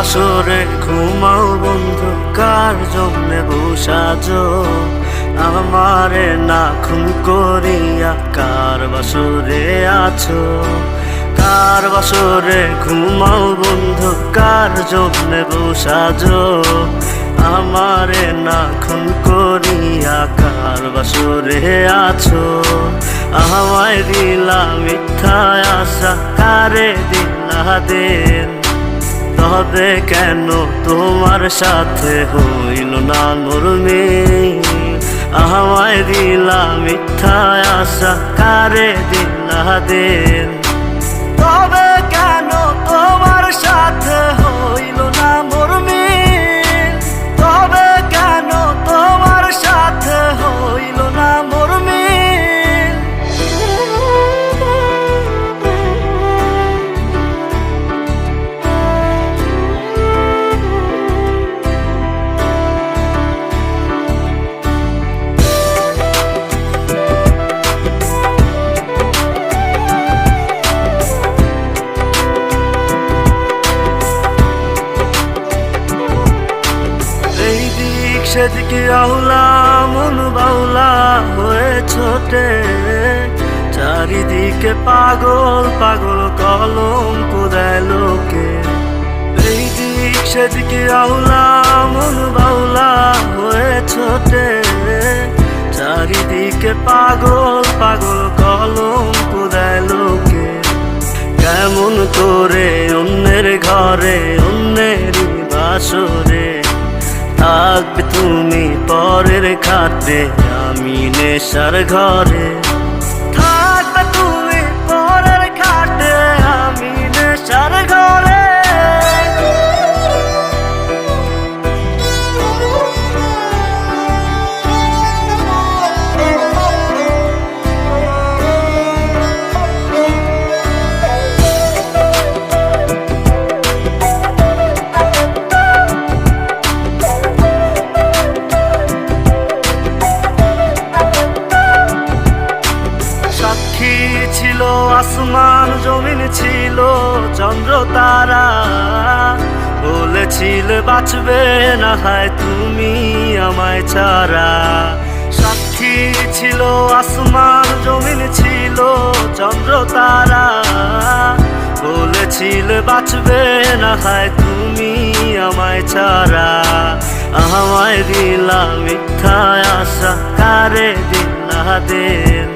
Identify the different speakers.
Speaker 1: বাসরে ঘুমাও বন্ধু, কার জন্যে বসাজো আমারে না খুন করিয়া? কার বাসরে আছো? কার বাসরে ঘুমাও বন্ধু, কার জন্যে বসাজো আমারে না খুন করিয়া? কার বাসরে আছো? আমায় দিলা মিথ্যা আশা, কারে দিলা দিন? তবে কেন তোমার সাথে হইল না মোর মিল? আমায় দিলা মিথ্যা আশা, কারে দিলা দিন? তবে কেন তোমার সাথে হইল না মোর মিল? তবে কেন তোমার সাথে হইল না মোর মিল? সেদিকে আহুলা মন বাউলা হয়ে ছোটে, চারিদিকে পাগল পাগল কলঙ্ক দেয় লোকে। এই দিক সেদিকে আহুলা মন বাউলা হয়ে ছোটে, চারিদিকে পাগল পাগল কলঙ্ক দেয় লোকে। কেমন করে অন্যের ঘরে অন্যেরই বাসরে থাকবে তুমি পরের খাটে, আমি নেশার ঘরে? থাকবে তুমি পরের খাটে, আমি নেশার ঘরে? ছিল আসমান জমিন, ছিল চন্দ্র তারা, বলেছিলে বাঁচবে না হয় তুমি আমায় ছাড়া। সাক্ষী ছিল আসমান জমিন, ছিল চন্দ্র তারা, বলেছিলে বাঁচবে না হয় তুমি আমায় ছাড়া। আমায় দিলা মিথ্যা আশা, কারে দিলা দিন?